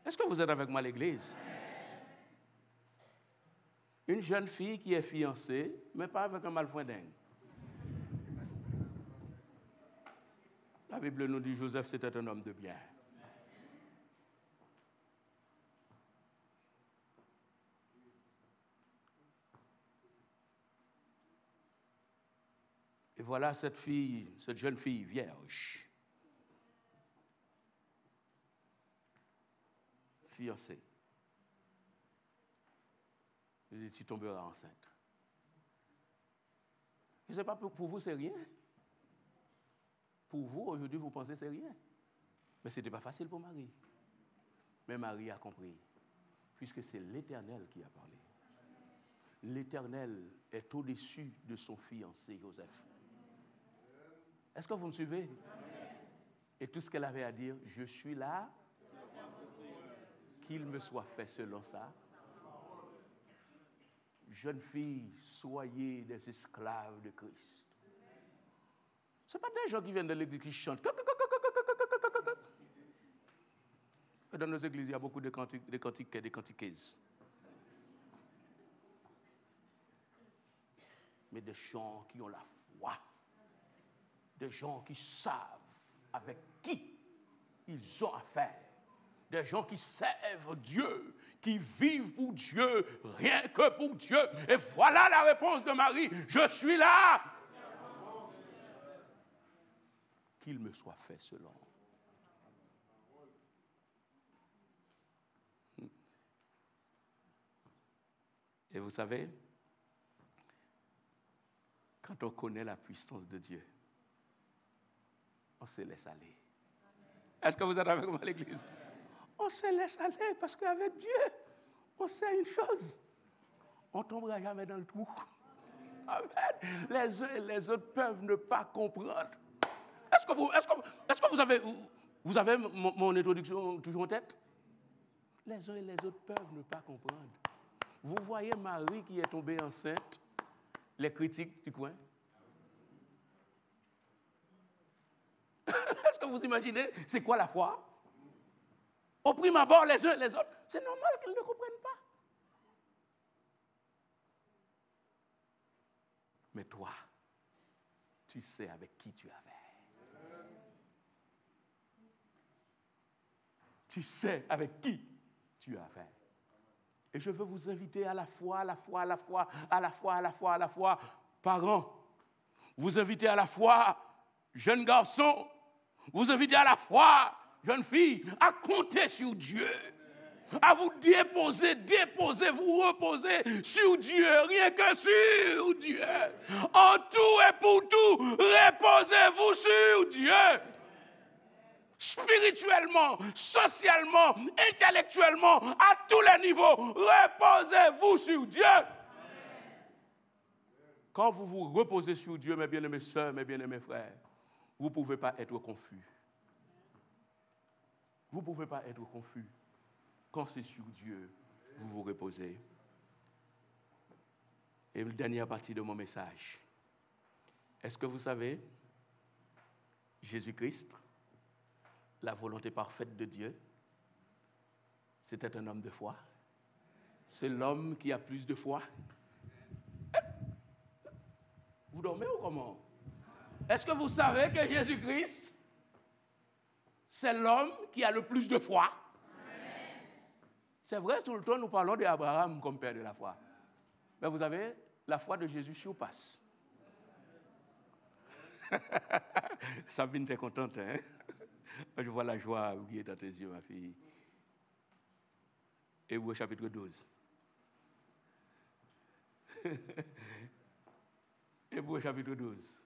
Est-ce que vous êtes avec moi à l'église? Une jeune fille qui est fiancée, mais pas avec un malfondingue. La Bible nous dit Joseph, c'était un homme de bien. Et voilà cette jeune fille vierge, fiancée. Et tu tomberas enceinte. Je ne sais pas, pour vous, c'est rien. Pour vous, aujourd'hui, vous pensez que c'est rien. Mais ce n'était pas facile pour Marie. Mais Marie a compris, puisque c'est l'Éternel qui a parlé. L'Éternel est au-dessus de son fiancé, Joseph. Est-ce que vous me suivez? Et tout ce qu'elle avait à dire, je suis là, qu'il me soit fait selon ça. Jeunes filles, soyez des esclaves de Christ. Ce n'est pas des gens qui viennent de l'église qui chantent. Dans nos églises, il y a beaucoup de cantiques et de cantiquaises. Mais des gens qui ont la foi. Des gens qui savent avec qui ils ont affaire. Des gens qui servent Dieu, qui vivent pour Dieu, rien que pour Dieu. Et voilà la réponse de Marie. Je suis là. Qu'il me soit fait selon. Et vous savez, quand on connaît la puissance de Dieu, on se laisse aller. Est-ce que vous êtes avec moi à l'église? On se laisse aller parce qu'avec Dieu, on sait une chose. On ne tombera jamais dans le trou. Amen. Les uns et les autres peuvent ne pas comprendre. Est-ce que vous avez mon introduction toujours en tête? Les uns et les autres peuvent ne pas comprendre. Vous voyez Marie qui est tombée enceinte, les critiques du coin. Est-ce que vous imaginez, c'est quoi la foi? Au prime abord, les uns et les autres, c'est normal qu'ils ne comprennent pas. Mais toi, tu sais avec qui tu avais. Tu sais avec qui tu as affaire. Et je veux vous inviter à la foi, parents. Vous invitez à la foi, jeunes garçons. Vous invitez à la foi, jeunes filles, à compter sur Dieu. À vous déposer, vous reposer sur Dieu, rien que sur Dieu. En tout et pour tout, reposez-vous sur Dieu. Spirituellement, socialement, intellectuellement, à tous les niveaux, reposez-vous sur Dieu. Quand vous vous reposez sur Dieu, mes bien-aimés sœurs, mes bien-aimés frères, vous ne pouvez pas être confus. Vous ne pouvez pas être confus. Quand c'est sur Dieu, vous vous reposez. Et la dernière partie de mon message. Est-ce que vous savez, Jésus-Christ, la volonté parfaite de Dieu, c'était un homme de foi. C'est l'homme qui a plus de foi. Vous dormez ou comment? Est-ce que vous savez que Jésus-Christ, c'est l'homme qui a le plus de foi? C'est vrai, tout le temps, nous parlons d'Abraham comme père de la foi. Mais vous savez, la foi de Jésus surpasse. Sabine, t'es contente, hein? Je vois la joie qui est dans tes yeux, ma fille. Hébreux chapitre 12. Hébreux chapitre 12.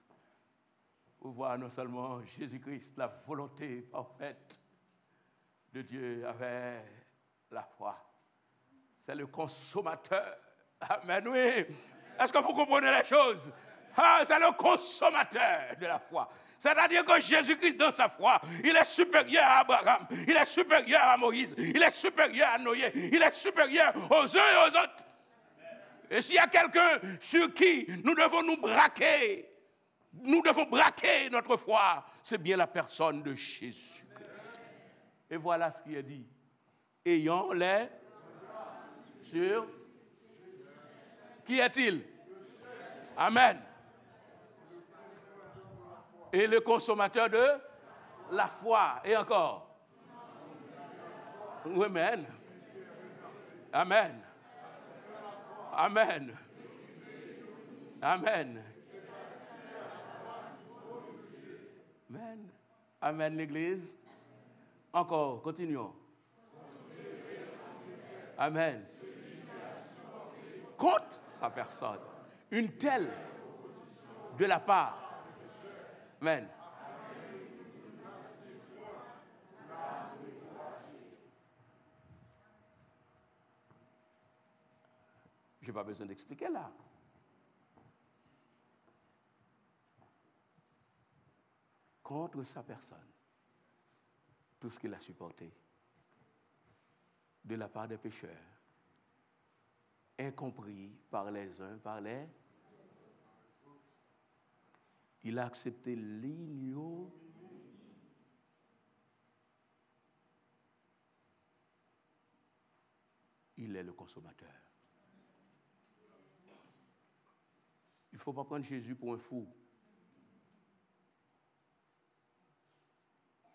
Vous voyez non seulement Jésus-Christ, la volonté parfaite de Dieu avec la foi. C'est le consommateur. Amen, oui. Est-ce que vous comprenez les choses? C'est le consommateur de la foi. C'est-à-dire que Jésus-Christ, dans sa foi, il est supérieur à Abraham, il est supérieur à Moïse, il est supérieur à Noé, il est supérieur aux uns et aux autres. Et s'il y a quelqu'un sur qui nous devons nous braquer, nous devons braquer notre foi, c'est bien la personne de Jésus-Christ. Et voilà ce qui est dit. Ayant les sur... Qui est-il? Amen. Et le consommateur de la foi. Et encore. Amen. Amen. Amen. Amen. Amen. Amen, l'Église. Encore, continuons. Amen. Contre sa personne. Une telle de la part. Amen. Je n'ai pas besoin d'expliquer là. Contre sa personne, tout ce qu'il a supporté de la part des pécheurs, incompris par les uns, par les... Il a accepté l'igno. Il est le consommateur. Il ne faut pas prendre Jésus pour un fou.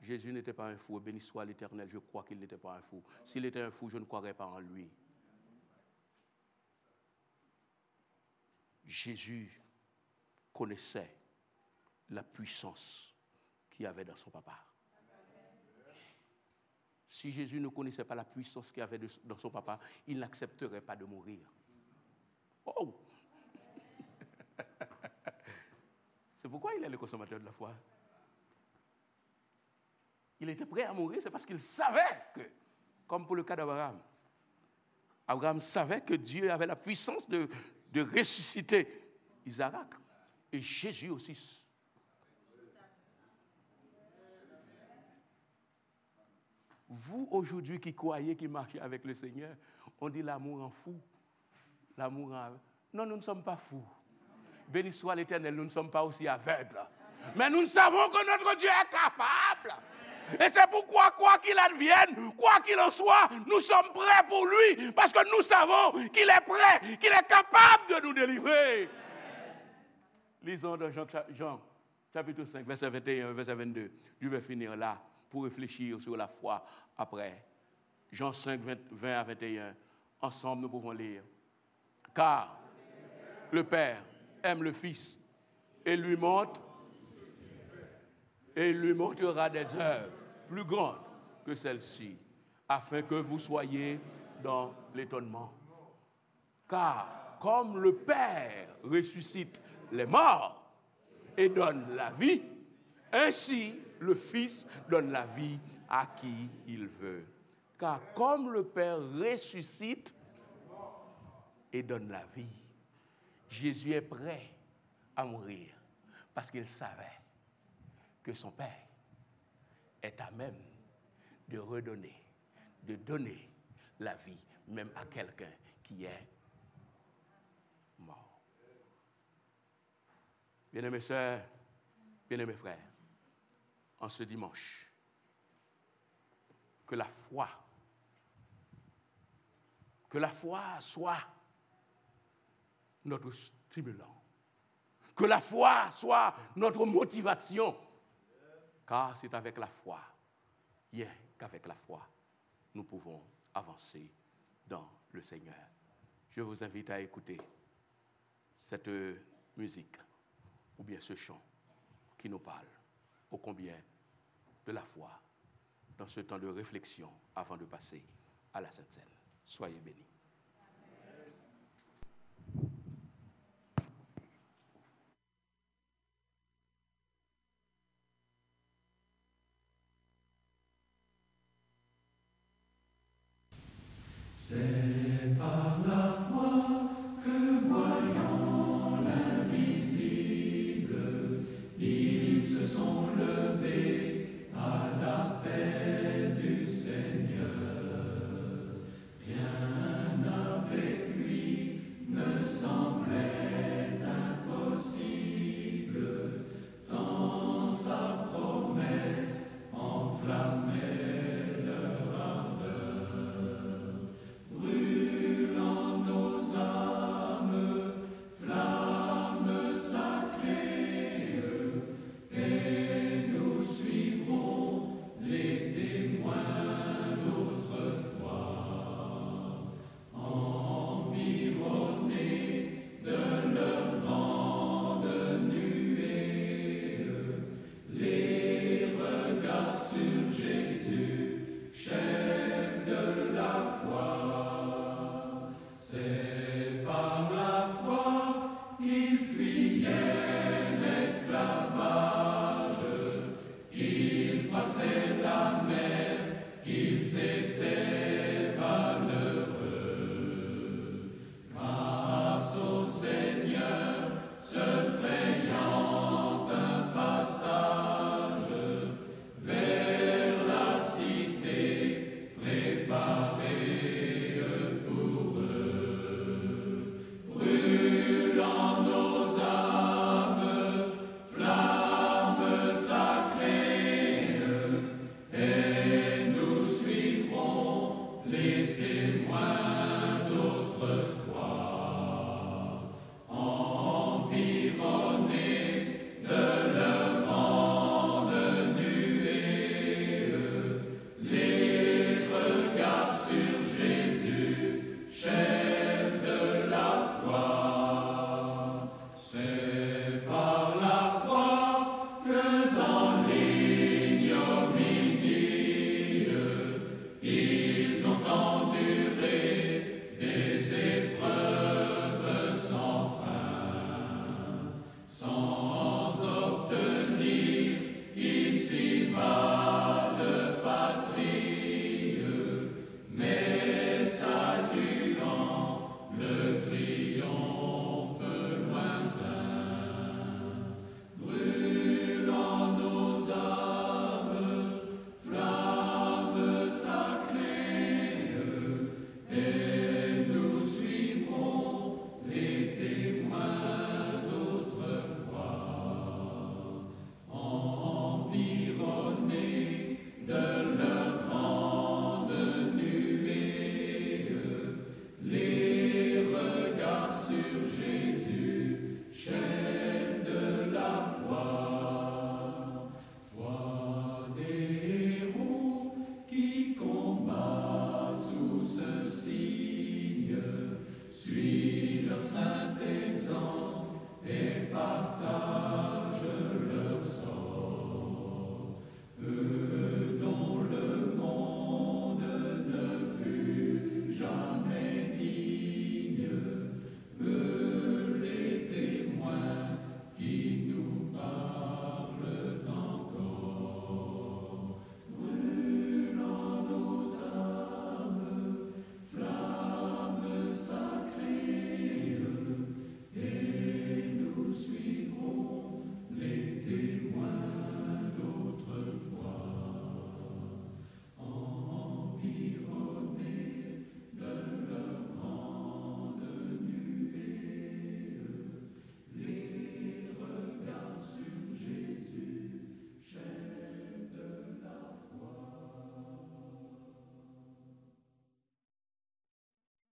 Jésus n'était pas un fou, béni soit l'Éternel, je crois qu'il n'était pas un fou. S'il était un fou, je ne croirais pas en lui. Jésus connaissait la puissance qu'il y avait dans son papa. Si Jésus ne connaissait pas la puissance qu'il y avait dans son papa, il n'accepterait pas de mourir. Oh! C'est pourquoi il est le consommateur de la foi. Il était prêt à mourir, c'est parce qu'il savait que, comme pour le cas d'Abraham, Abraham savait que Dieu avait la puissance de ressusciter Isaac. Et Jésus aussi. Vous, aujourd'hui, qui croyez, qui marchez avec le Seigneur, on dit l'amour en fou. L'amour en... Non, nous ne sommes pas fous. Béni soit l'Éternel, nous ne sommes pas aussi aveugles. Mais nous savons que notre Dieu est capable. Et c'est pourquoi, quoi qu'il advienne, quoi qu'il en soit, nous sommes prêts pour lui. Parce que nous savons qu'il est prêt, qu'il est capable de nous délivrer. Lisons dans Jean, chapitre 5, verset 21, verset 22. Je vais finir là pour réfléchir sur la foi après. Jean 5, 20 à 21. Ensemble, nous pouvons lire. Car le Père aime le Fils et lui montrera des œuvres plus grandes que celles-ci, afin que vous soyez dans l'étonnement. Car comme le Père ressuscite les morts et donne la vie, ainsi le Fils donne la vie à qui il veut. Car comme le Père ressuscite et donne la vie, Jésus est prêt à mourir parce qu'il savait que son Père est à même de redonner, de donner la vie même à quelqu'un qui est mort. Bien-aimés sœurs, bien-aimés frères, en ce dimanche, que la foi soit notre stimulant, que la foi soit notre motivation, car c'est avec la foi, rien qu'avec la foi, nous pouvons avancer dans le Seigneur. Je vous invite à écouter cette musique ou bien ce chant qui nous parle ô combien de la foi dans ce temps de réflexion avant de passer à la Sainte Seine. Soyez bénis. C'est par là